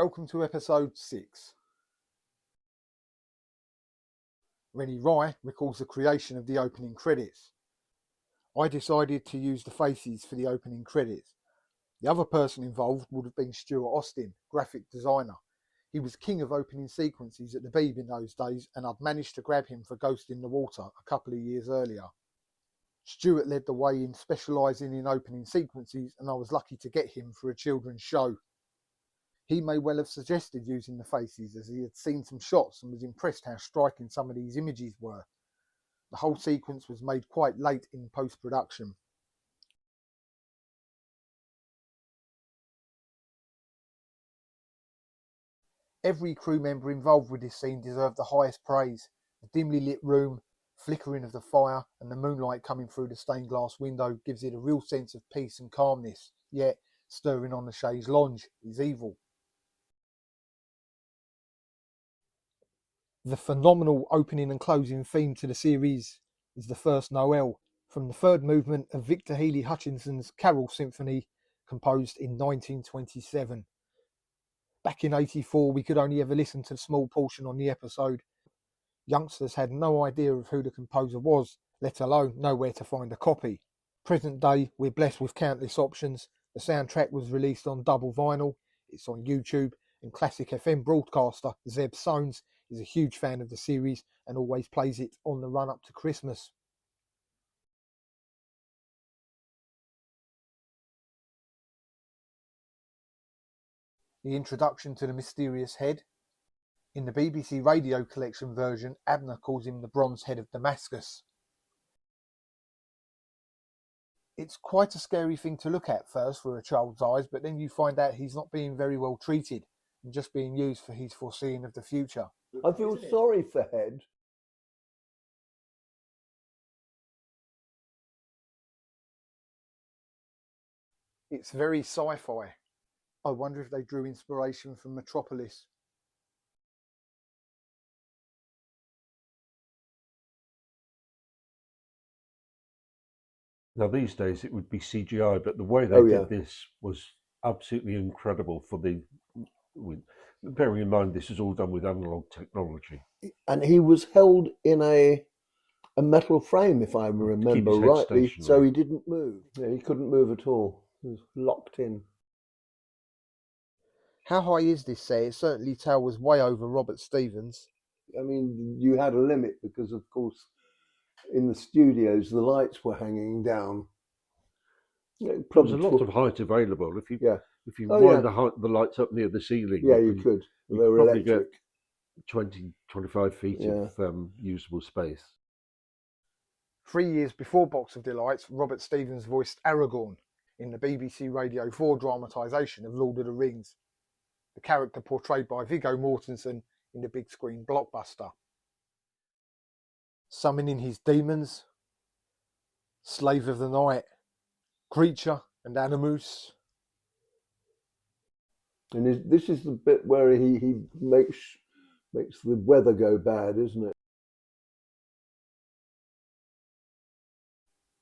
Welcome to episode 6. Rennie Rye recalls the creation of the opening credits. I decided to use the faces for the opening credits. The other person involved would have been Stuart Austin, graphic designer. He was king of opening sequences at the Beeb in those days, and I'd managed to grab him for Ghost in the Water a couple of years earlier. Stuart led the way in specialising in opening sequences, and I was lucky to get him for a children's show. He may well have suggested using the faces, as he had seen some shots and was impressed how striking some of these images were. The whole sequence was made quite late in post-production. Every crew member involved with this scene deserved the highest praise. The dimly lit room, flickering of the fire, and the moonlight coming through the stained glass window gives it a real sense of peace and calmness, yet stirring on the chaise lounge is evil. The phenomenal opening and closing theme to the series is the first Noel, from the third movement of Victor Healy Hutchinson's Carol Symphony, composed in 1927. Back in '84, we could only ever listen to a small portion on the episode. Youngsters had no idea of who the composer was, let alone know where to find a copy. Present day, we're blessed with countless options. The soundtrack was released on double vinyl, it's on YouTube, and classic FM broadcaster Zeb Soanes is a huge fan of the series and always plays it on the run up to Christmas. The introduction to the mysterious head. In the BBC Radio Collection version, Abner calls him the Bronze Head of Damascus. It's quite a scary thing to look at first for a child's eyes, but then you find out he's not being very well treated and just being used for his foreseeing of the future. I feel sorry for Head. It's very sci-fi. I wonder if they drew inspiration from Metropolis. Now these days it would be CGI, but the way they did this was absolutely incredible. Bearing in mind this is all done with analog technology. And he was held in a metal frame, if I remember rightly, so he didn't move. Yeah, he couldn't move at all. He was locked in. How high is this set? It certainly towers way over Robert Stevens. I mean, you had a limit because, of course, in the studios the lights were hanging down. There was a lot of height available. If you wind the lights up near the ceiling, you could. They were probably electric. get 20, 25 feet of usable space. 3 years before Box of Delights, Robert Stevens voiced Aragorn in the BBC Radio 4 dramatisation of Lord of the Rings, the character portrayed by Viggo Mortensen in the big screen blockbuster. Summoning his demons, Slave of the Night, Creature and Animus. And this is the bit where he makes the weather go bad, isn't it?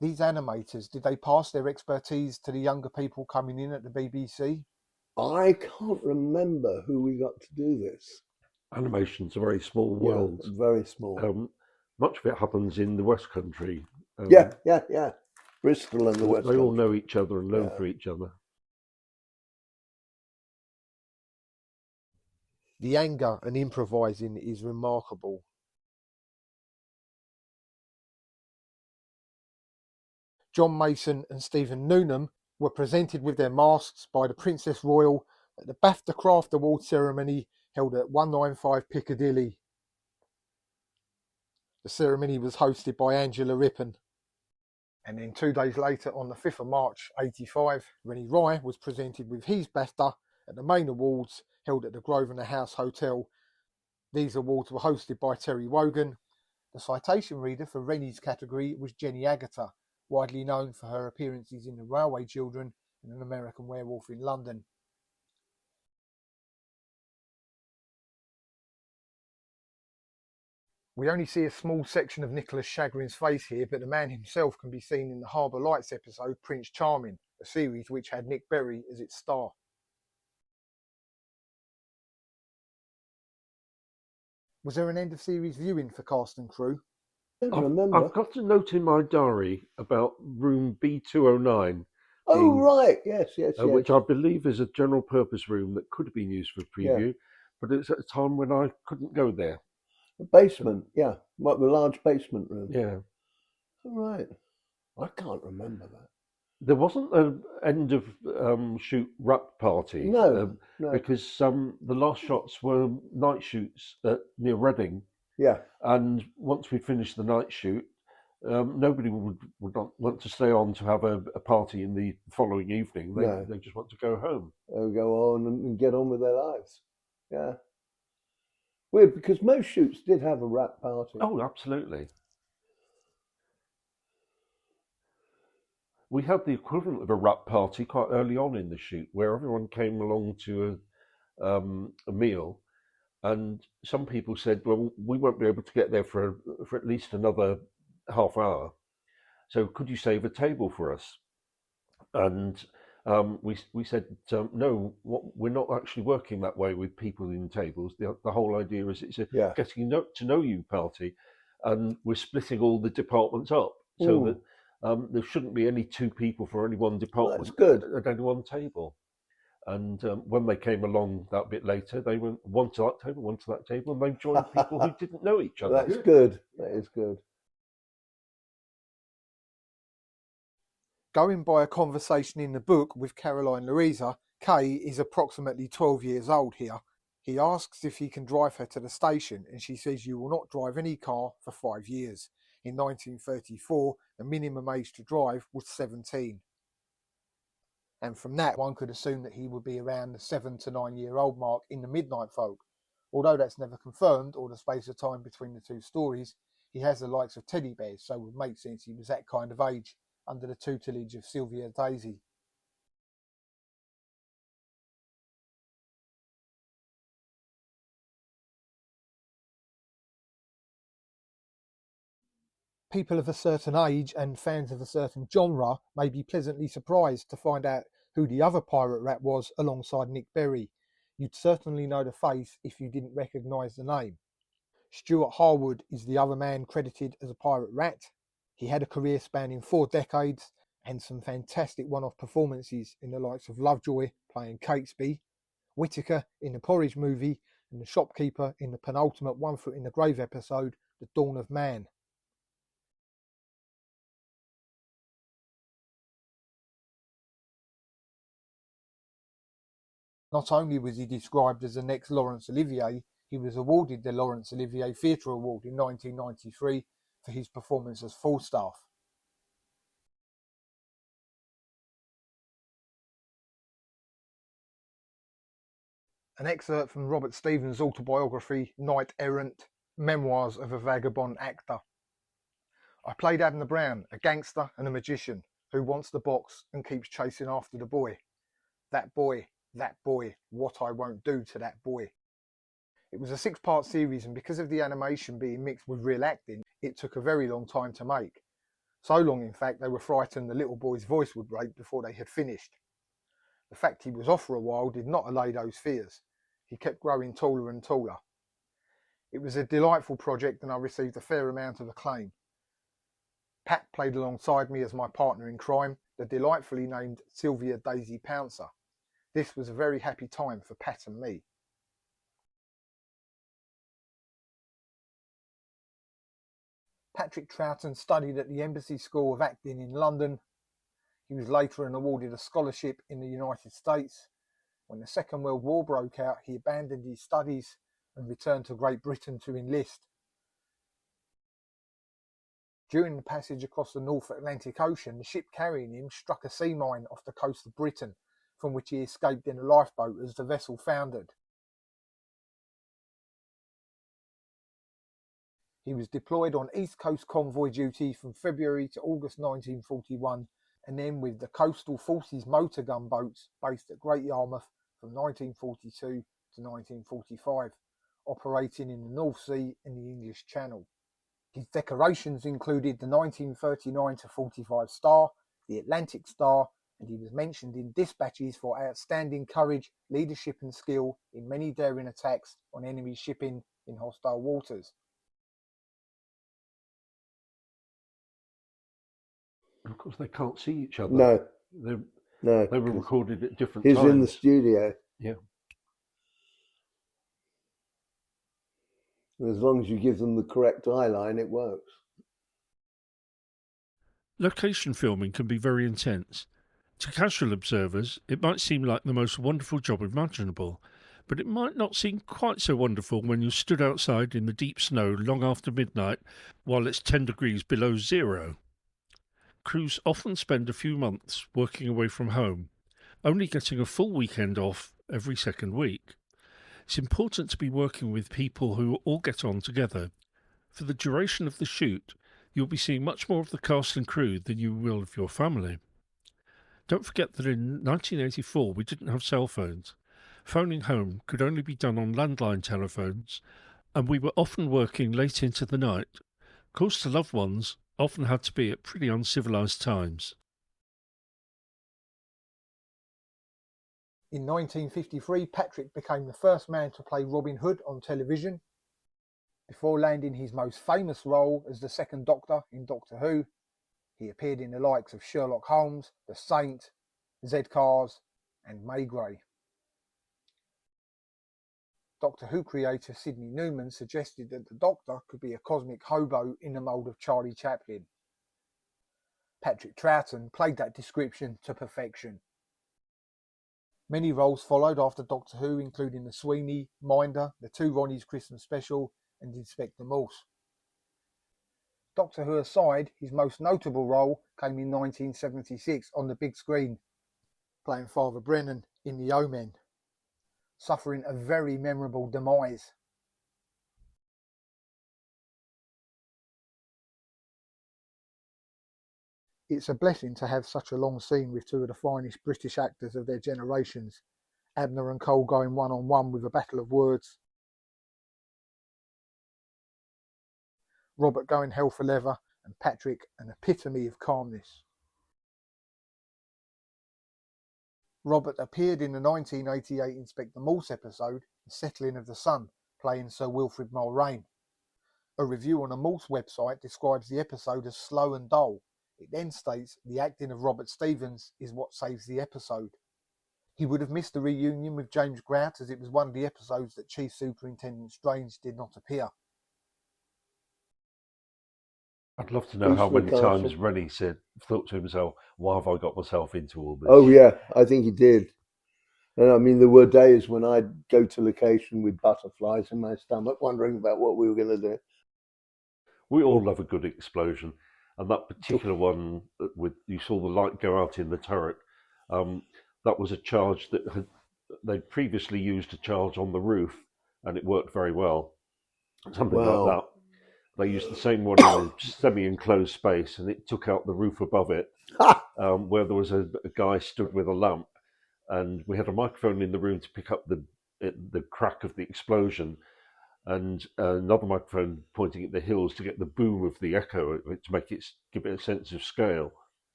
These animators, did they pass their expertise to the younger people coming in at the BBC? I can't remember who we got to do this. Animation's a very small world. Yeah, very small. Much of it happens in the West Country. Yeah. Bristol and the West They Country. all know each other and learn for each other. The anger and improvising is remarkable. John Mason and Stephen Noonan were presented with their masks by the Princess Royal at the BAFTA Craft Award ceremony held at 195 Piccadilly. The ceremony was hosted by Angela Rippon. And then 2 days later, on the 5th of March '85, Rennie Rye was presented with his BAFTA at the main awards held at the Grosvenor House Hotel. These awards were hosted by Terry Wogan. The citation reader for Rennie's category was Jenny Agutter, widely known for her appearances in The Railway Children and An American Werewolf in London. We only see a small section of Nicholas Chagrin's face here, but the man himself can be seen in the Harbour Lights episode Prince Charming, a series which had Nick Berry as its star. Was there an end of series viewing for cast and crew? I don't remember. I've got a note in my diary about room B209. Oh, right. Yes. Which I believe is a general purpose room that could have been used for preview, but it's at a time when I couldn't go there. The basement, yeah. What, the large basement room? Yeah. All right. I can't remember that. There wasn't an end of shoot wrap party. No. Because the last shots were night shoots near Reading. Yeah. And once we finished the night shoot, nobody would not want to stay on to have a party in the following evening. They just want to go home. They'll go on and get on with their lives. Yeah. Weird, because most shoots did have a wrap party. Oh, absolutely. We had the equivalent of a wrap party quite early on in the shoot, where everyone came along to a meal, and some people said, "Well, we won't be able to get there for at least another half hour. So could you save a table for us?" And we said, "No, we're not actually working that way with people in tables. The whole idea is it's a getting to know you party, and we're splitting all the departments up so that there shouldn't be any two people for any one department at any one table." And when they came along that bit later, they went one to that table, and they joined people who didn't know each other. That's good. That is good. Going by a conversation in the book with Caroline Louisa, Kay is approximately 12 years old here. He asks if he can drive her to the station, and she says you will not drive any car for 5 years. In 1934, the minimum age to drive was 17. And from that, one could assume that he would be around the 7 to 9 year old mark in the Midnight Folk. Although that's never confirmed, or the space of time between the two stories, he has the likes of teddy bears, so it would make sense he was that kind of age, under the tutelage of Sylvia Daisy. People of a certain age and fans of a certain genre may be pleasantly surprised to find out who the other pirate rat was alongside Nick Berry. You'd certainly know the face if you didn't recognise the name. Stuart Harwood is the other man credited as a pirate rat. He had a career spanning 4 decades and some fantastic one-off performances in the likes of Lovejoy playing Catesby, Whittaker in the Porridge movie, and the shopkeeper in the penultimate One Foot in the Grave episode, The Dawn of Man. Not only was he described as the next Laurence Olivier, he was awarded the Laurence Olivier Theatre Award in 1993 for his performance as Falstaff. An excerpt from Robert Stevens' autobiography, Knight Errant, Memoirs of a Vagabond Actor. I played Abner Brown, a gangster and a magician who wants the box and keeps chasing after the boy. That boy, what I won't do to that boy. It was a 6-part series, and because of the animation being mixed with real acting, it took a very long time to make. So long, in fact, they were frightened the little boy's voice would break before they had finished. The fact he was off for a while did not allay those fears. He kept growing taller and taller. It was a delightful project, and I received a fair amount of acclaim. Pat played alongside me as my partner in crime, the delightfully named Sylvia Daisy Pouncer. This was a very happy time for Pat and me. Patrick Troughton studied at the Embassy School of Acting in London. He was later awarded a scholarship in the United States. When the Second World War broke out, he abandoned his studies and returned to Great Britain to enlist. During the passage across the North Atlantic Ocean, the ship carrying him struck a sea mine off the coast of Britain, from which he escaped in a lifeboat as the vessel foundered. He was deployed on East Coast convoy duty from February to August 1941, and then with the Coastal Forces motor gun boats based at Great Yarmouth from 1942 to 1945, operating in the North Sea and the English Channel. His decorations included the 1939-45 Star, the Atlantic Star, and he was mentioned in dispatches for outstanding courage, leadership and skill in many daring attacks on enemy shipping in hostile waters. Of course, they can't see each other. No, They were recorded at different he's times. in the studio. Yeah. As long as you give them the correct eye line, it works. Location filming can be very intense. To casual observers, it might seem like the most wonderful job imaginable, but it might not seem quite so wonderful when you're stood outside in the deep snow long after midnight while it's 10 degrees below zero. Crews often spend a few months working away from home, only getting a full weekend off every second week. It's important to be working with people who all get on together. For the duration of the shoot, you'll be seeing much more of the cast and crew than you will of your family. Don't forget that in 1984 we didn't have cell phones. Phoning home could only be done on landline telephones, and we were often working late into the night. Calls to loved ones often had to be at pretty uncivilised times. In 1953, Patrick became the first man to play Robin Hood on television. Before landing his most famous role as the Second Doctor in Doctor Who, he appeared in the likes of Sherlock Holmes, The Saint, Z-Cars and Maigret. Doctor Who creator Sidney Newman suggested that the Doctor could be a cosmic hobo in the mould of Charlie Chaplin. Patrick Troughton played that description to perfection. Many roles followed after Doctor Who, including The Sweeney, Minder, The Two Ronnies Christmas Special and Inspector Morse. Doctor Who aside, his most notable role came in 1976 on the big screen, playing Father Brennan in The Omen, suffering a very memorable demise. It's a blessing to have such a long scene with two of the finest British actors of their generations, Abner and Cole going one-on-one with a battle of words, Robert going hell for leather, and Patrick an epitome of calmness. Robert appeared in the 1988 Inspector Morse episode, The Settling of the Sun, playing Sir Wilfrid Mulrain. A review on a Morse website describes the episode as slow and dull. It then states the acting of Robert Stephens is what saves the episode. He would have missed the reunion with James Grout, as it was one of the episodes that Chief Superintendent Strange did not appear. I'd love to know how many times Rennie thought to himself, why have I got myself into all this? Oh yeah, I think he did. And I mean, there were days when I'd go to location with butterflies in my stomach, wondering about what we were going to do. We all love a good explosion. And that particular one, you saw the light go out in the turret, that was a charge that they'd previously used a charge on the roof, and it worked very well. Something like that. They used the same one in a semi-enclosed space, and it took out the roof above it, where there was a guy stood with a lamp, and we had a microphone in the room to pick up the crack of the explosion, and another microphone pointing at the hills to get the boom of the echo, to give it a sense of scale.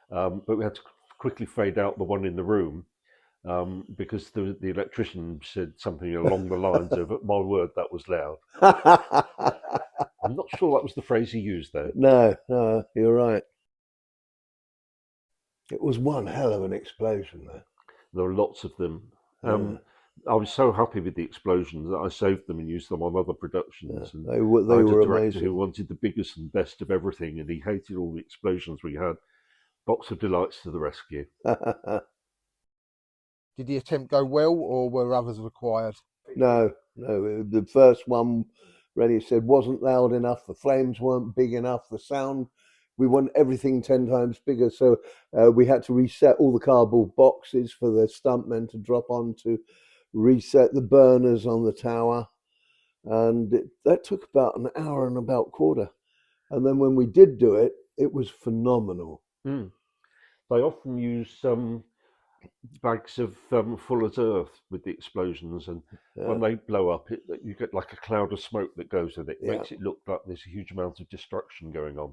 But we had to quickly fade out the one in the room because the electrician said something along the lines of, "My word, that was loud." I'm not sure that was the phrase he used there. No, you're right. It was one hell of an explosion, though. There were lots of them. I was so happy with the explosions that I saved them and used them on other productions. Yeah, and they were amazing. Who wanted the biggest and best of everything, and he hated all the explosions we had. Box of Delights to the rescue. Did the attempt go well, or were others required? No. The first one, Rennie said, wasn't loud enough. The flames weren't big enough. The sound, we want everything 10 times bigger. So we had to reset all the cardboard boxes for the stuntmen to drop on, to reset the burners on the tower. And that took about an hour and about quarter. And then when we did do it, it was phenomenal. Mm. They often use bags of Fuller's Earth with the explosions, and when they blow up, you get like a cloud of smoke that goes with it. It makes it look like there's a huge amount of destruction going on.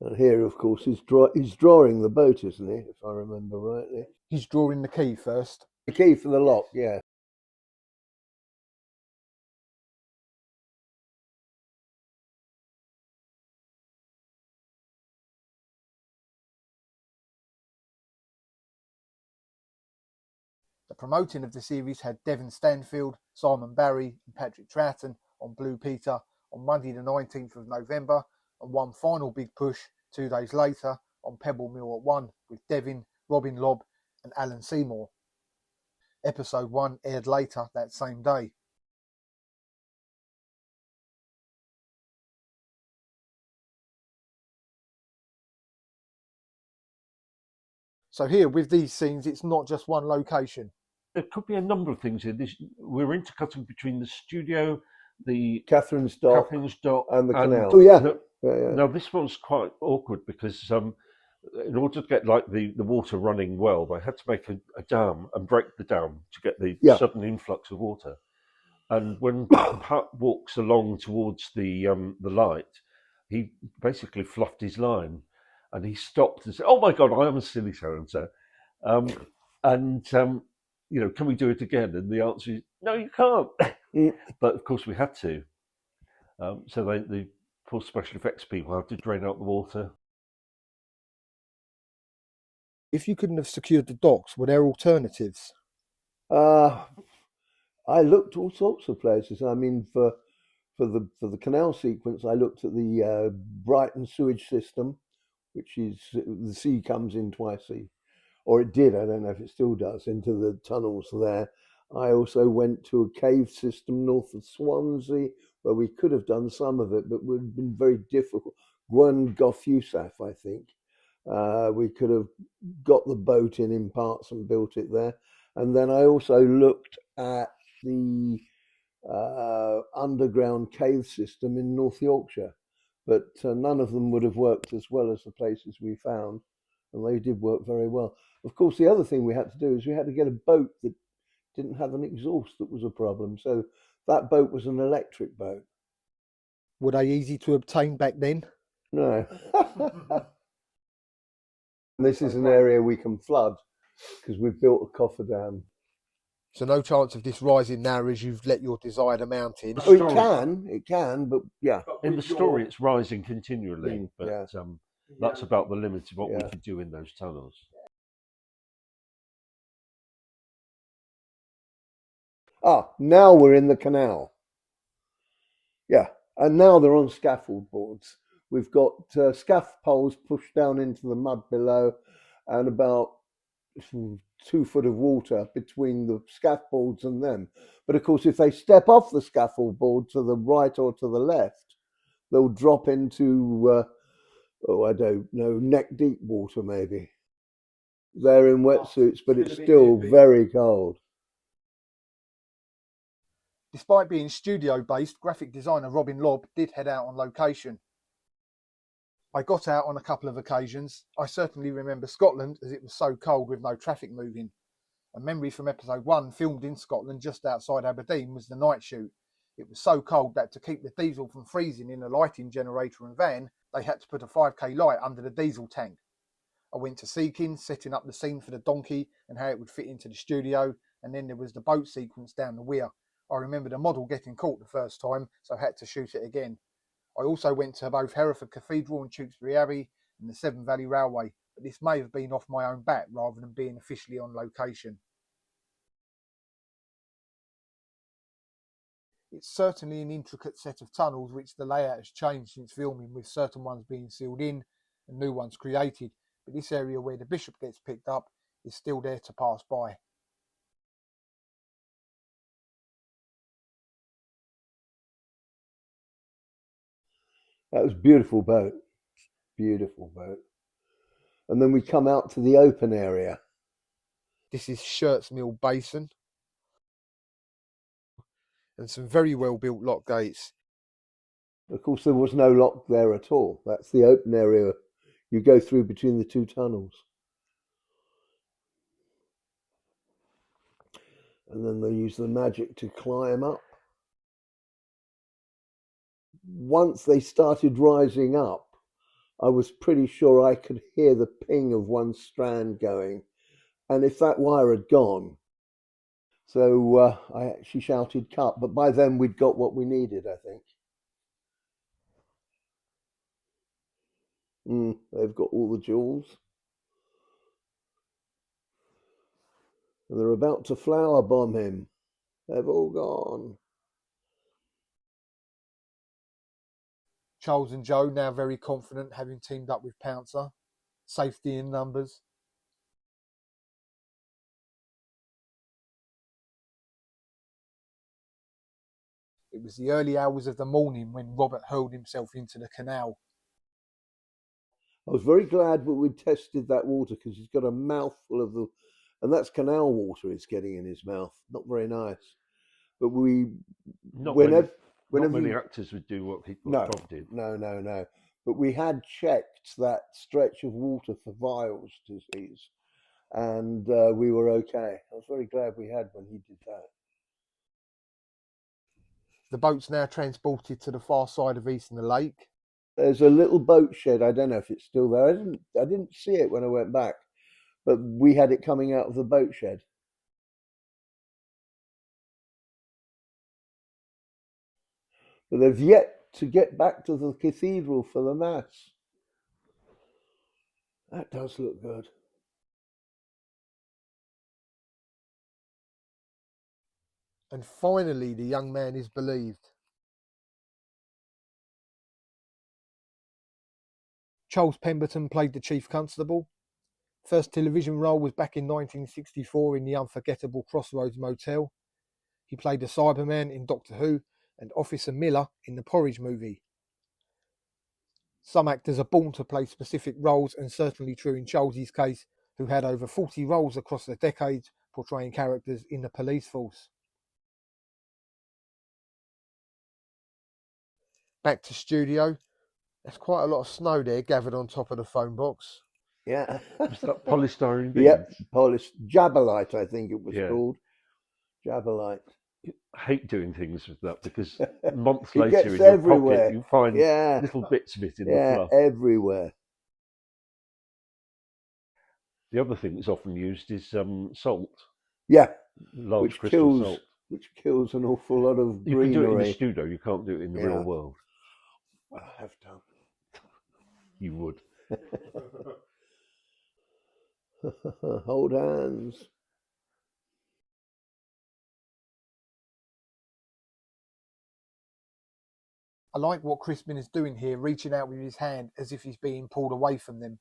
And here, of course, he's drawing the boat, isn't he, if I remember rightly? He's drawing the key first. The key for the lock, yeah. promoting of the series had Devon Stanfield, Simon Barry and Patrick Troughton on Blue Peter on Monday the 19th of November, and one final big push 2 days later on Pebble Mill at 1 with Devin, Robin Lobb and Alan Seymour. Episode 1 aired later that same day. So here with these scenes, it's not just one location. There could be a number of things here. We're intercutting between the studio, the Catherine's Dock, and the canal. Oh yeah. Now this one's quite awkward because in order to get like the water running well, they had to make a dam and break the dam to get the sudden influx of water. And when Putt walks along towards the light, he basically fluffed his line, and he stopped and said, "Oh my God, I am a silly so and so," can we do it again? And the answer is no, you can't. But of course we had to. So the poor special effects people had to drain out the water. If you couldn't have secured the docks, were there alternatives? I looked all sorts of places. I mean, for the canal sequence, I looked at the Brighton sewage system, which is the sea comes in twice or it did. I don't know if it still does, into the tunnels there. I also went to a cave system north of Swansea, where we could have done some of it, but would have been very difficult. Gwern Goffusaf, I think. We could have got the boat in parts and built it there. And then I also looked at the underground cave system in North Yorkshire, but none of them would have worked as well as the places we found, and they did work very well. Of course, the other thing we had to do is we had to get a boat that didn't have an exhaust. That was a problem. So that boat was an electric boat. Were they easy to obtain back then? No. This is an area we can flood because we've built a cofferdam. So no chance of this rising now as you've let your desired amount in? Oh, it can, but yeah. In the story, it's rising continually, but that's about the limit of what we could do in those tunnels. Now we're in the canal. Yeah, and now they're on scaffold boards. We've got scaff poles pushed down into the mud below, and about 2 foot of water between the scaffolds and them. But of course, if they step off the scaffold board to the right or to the left, they'll drop into, I don't know, neck deep water maybe. They're in wetsuits, but it's still very cold. Despite being studio-based, graphic designer Robin Lobb did head out on location. I got out on a couple of occasions. I certainly remember Scotland as it was so cold with no traffic moving. A memory from episode 1, filmed in Scotland just outside Aberdeen, was the night shoot. It was so cold that to keep the diesel from freezing in a lighting generator and van, they had to put a 5k light under the diesel tank. I went to Seekins, setting up the scene for the donkey and how it would fit into the studio, and then there was the boat sequence down the weir. I remember the model getting caught the first time, so I had to shoot it again. I also went to both Hereford Cathedral and Tewkesbury Abbey and the Severn Valley Railway, but this may have been off my own bat rather than being officially on location. It's certainly an intricate set of tunnels which the layout has changed since filming, with certain ones being sealed in and new ones created, but this area where the Bishop gets picked up is still there to pass by. That was a beautiful boat. Beautiful boat. And then we come out to the open area. This is Shirts Mill Basin. And some very well built lock gates. Of course, there was no lock there at all. That's the open area you go through between the 2 tunnels. And then they use the magic to climb up. Once they started rising up, I was pretty sure I could hear the ping of one strand going. And if that wire had gone, so I actually shouted cut, but by then we'd got what we needed, I think. They've got all the jewels. And they're about to flower bomb him. They've all gone. Charles and Joe now very confident, having teamed up with Pouncer. Safety in numbers. It was the early hours of the morning when Robert hurled himself into the canal. I was very glad that we tested that water because he's got a mouthful of and that's canal water he's getting in his mouth. Not very nice. But Not whenever many actors would do what Bob did. No. But we had checked that stretch of water for Weil's disease, and we were okay. I was very glad we had when he did that. The boat's now transported to the far side of Eastern Lake. There's a little boat shed. I don't know if it's still there. I didn't see it when I went back, but we had it coming out of the boat shed. But they've yet to get back to the cathedral for the mass. That does look good. And finally, the young man is believed. Charles Pemberton played the Chief Constable. First television role was back in 1964 in the unforgettable Crossroads Motel. He played the Cyberman in Doctor Who and Officer Miller in the Porridge movie. Some actors are born to play specific roles, and certainly true in Charles's case, who had over 40 roles across the decades portraying characters in the police force. Back to studio. There's quite a lot of snow there gathered on top of the phone box. Yeah. Was that polystyrene beads? Yep, polished Jabalite, I think it was called. Jabalite. I hate doing things with that because months It later gets in your everywhere. pocket you find Yeah, little bits of it in the yeah, fluff. everywhere. The other thing that's often used is salt, Yeah, large which crystal salt. kills an awful lot of You can do it in the greenery. studio, you can't do it in the real world. I have done. You would. Hold hands. I like what Crispin is doing here, reaching out with his hand as if he's being pulled away from them.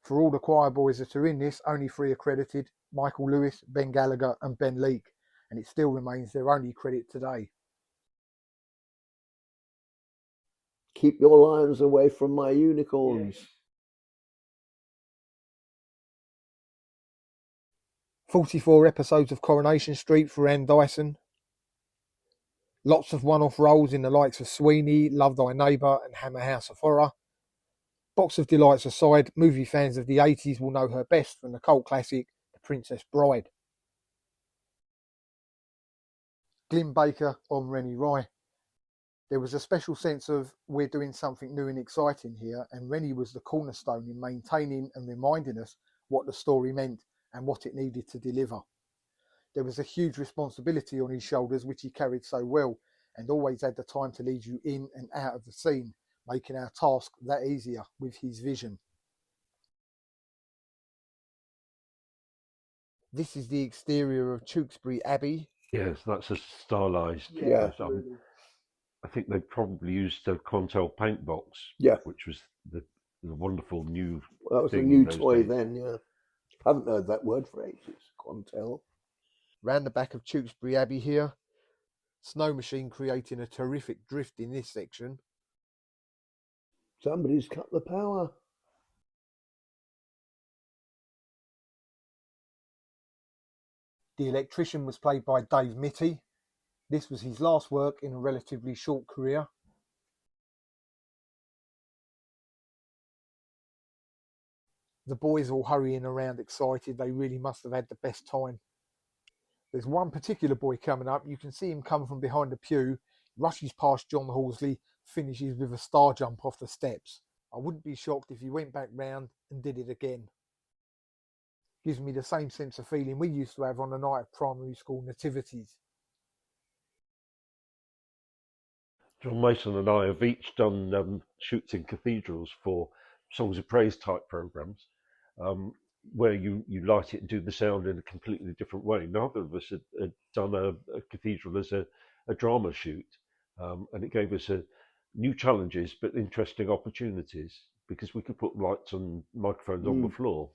For all the choir boys that are in this, only 3 are credited: Michael Lewis, Ben Gallagher and Ben Leake, and it still remains their only credit today. Keep your lions away from my unicorns. 44 episodes of Coronation Street for Anne Dyson. Lots of one-off roles in the likes of Sweeney, Love Thy Neighbour and Hammer House of Horror. Box of delights aside, movie fans of the 80s will know her best from the cult classic The Princess Bride. Glyn Baker on Rennie Rye. There was a special sense of we're doing something new and exciting here, and Rennie was the cornerstone in maintaining and reminding us what the story meant and what it needed to deliver. There was a huge responsibility on his shoulders which he carried so well, and always had the time to lead you in and out of the scene, making our task that easier with his vision. This is the exterior of Tewkesbury Abbey. Yes, that's a stylised. Yeah. I think they probably used a Quantel paint box. Yeah. Which was the wonderful new. That was a thing new in those toy days. then, yeah. I haven't heard that word for ages, Quantel. Round the back of Tewkesbury Abbey here. Snow machine creating a terrific drift in this section. Somebody's cut the power. The electrician was played by Dave Mitty. This was his last work in a relatively short career. The boys all hurrying around excited. They really must have had the best time. There's one particular boy coming up. You can see him come from behind the pew, rushes past John Horsley, finishes with a star jump off the steps. I wouldn't be shocked if he went back round and did it again. Gives me the same sense of feeling we used to have on the night of primary school nativities. John Mason and I have each done shoots in cathedrals for Songs of Praise type programmes. where you light it and do the sound in a completely different way. Neither of us had done a cathedral as a drama shoot, and it gave us new challenges but interesting opportunities because we could put lights and microphones on the Mm. floor.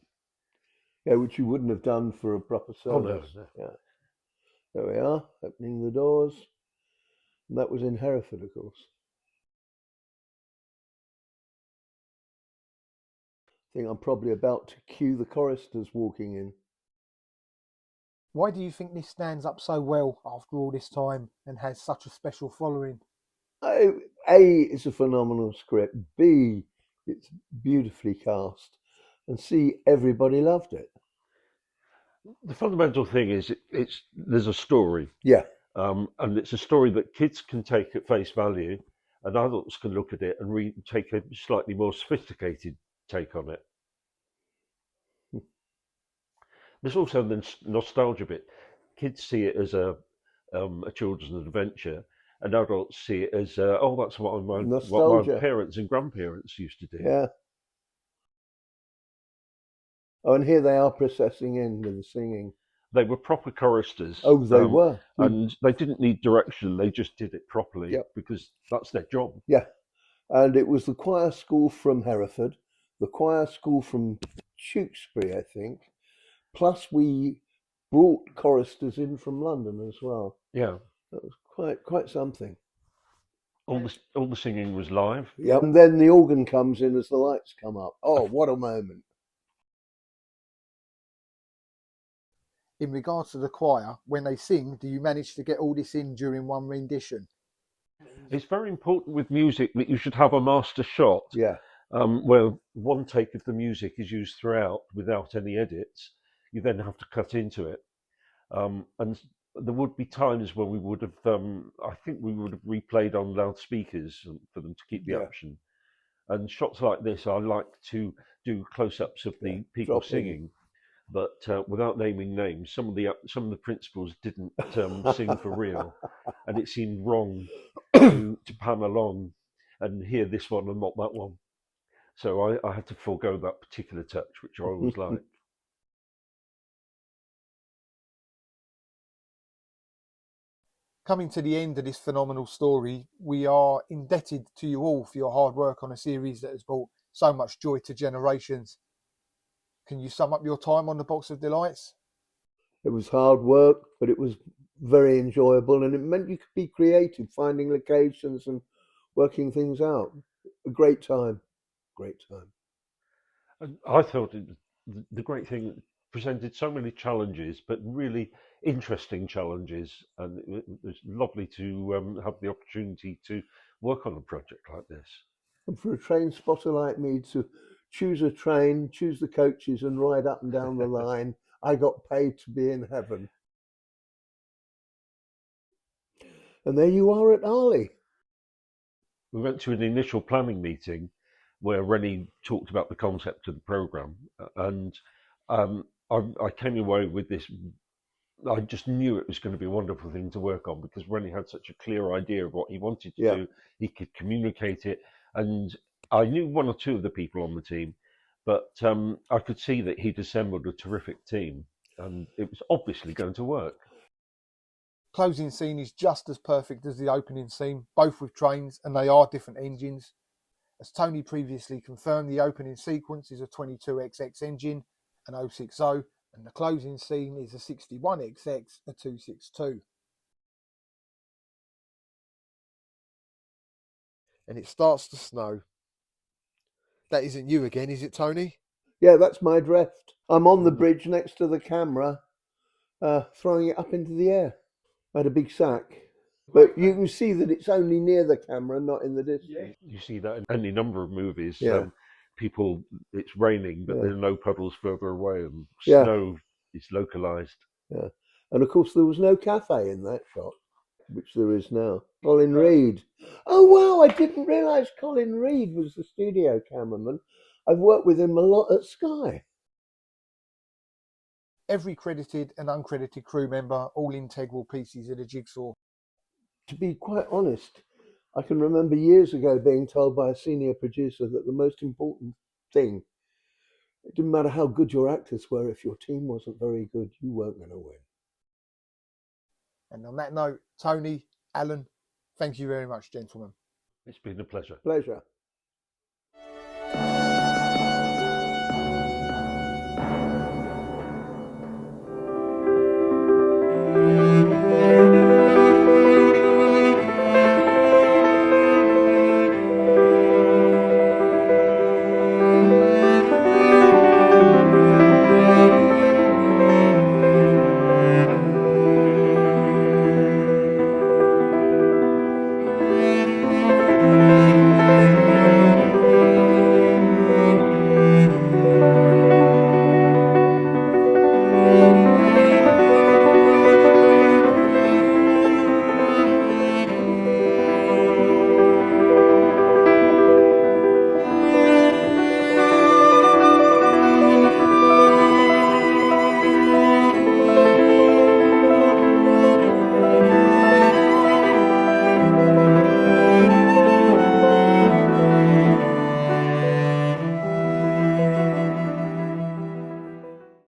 Yeah, which you wouldn't have done for a proper Oh no, service. no. Yeah. There we are, opening the doors. And that was in Hereford, of course. I think I'm probably about to cue the choristers walking in. Why do you think this stands up so well after all this time and has such a special following? A, it's a phenomenal script. B, it's beautifully cast. And C, everybody loved it. The fundamental thing is there's a story, Yeah, and it's a story that kids can take at face value, and adults can look at it and take a slightly more sophisticated take on it. There's also the nostalgia bit. Kids see it as a children's adventure, and adults see it as oh, that's what my nostalgia. parents and grandparents used to do. Yeah. Oh, and here they are processing in with the singing. They were proper choristers. Oh, they were. And they didn't need direction. They just did it properly Yep. because that's their job. Yeah. And it was the choir school from Hereford, the choir school from Tewkesbury, I think. Plus, we brought choristers in from London as well. Yeah. That was quite something. All the singing was live. Yeah. And then the organ comes in as the lights come up. Oh, what a moment. In regards to the choir, when they sing, do you manage to get all this in during one rendition? It's very important with music that you should have a master shot. Yeah. Where one take of the music is used throughout without any edits. You then have to cut into it. And there would be times when we would have, I think we would have replayed on loudspeakers for them to keep the action. And shots like this, I like to do close-ups of the people singing, but without naming names. Some of the principals didn't sing for real, and it seemed wrong to pan along and hear this one and not that one. So I had to forego that particular touch, which I always like. Coming to the end of this phenomenal story, we are indebted to you all for your hard work on a series that has brought so much joy to generations. Can you sum up your time on the Box of Delights? It was hard work, but it was very enjoyable, and it meant you could be creative, finding locations and working things out. A great time. Great time. And I thought the great thing, it presented so many challenges, but really interesting challenges, and it was lovely to have the opportunity to work on a project like this. And for a train spotter like me to choose a train, choose the coaches and ride up and down the line, I got paid to be in heaven. And there you are at Arley. We went to an initial planning meeting where Rennie talked about the concept of the programme, and I came away with this. I just knew it was going to be a wonderful thing to work on because Rennie had such a clear idea of what he wanted to do. He could communicate it, and I knew one or two of the people on the team, but I could see that he'd assembled a terrific team, and it was obviously going to work. Closing scene is just as perfect as the opening scene, both with trains, and they are different engines. As Tony previously confirmed, the opening sequence is a 22XX engine, an 060, and the closing scene is a 61XX, a 262. And it starts to snow. That isn't you again, is it, Tony? Yeah, that's my drift. I'm on the bridge next to the camera, throwing it up into the air. I had a big sack. But you can see that it's only near the camera, not in the distance. You see that in any number of movies. Yeah. People, it's raining, but Yeah. there are no puddles further away, and Yeah. snow is localised. Yeah. And of course, there was no cafe in that shot, which there is now. Colin Reid. Oh, wow, I didn't realise Colin Reid was the studio cameraman. I've worked with him a lot at Sky. Every credited and uncredited crew member, all integral pieces of the jigsaw. To be quite honest, I can remember years ago being told by a senior producer that the most important thing It didn't matter how good your actors were. If your team wasn't very good, you weren't going to win. And on that note, Tony, Alan, thank you very much, gentlemen. It's been a pleasure. Pleasure.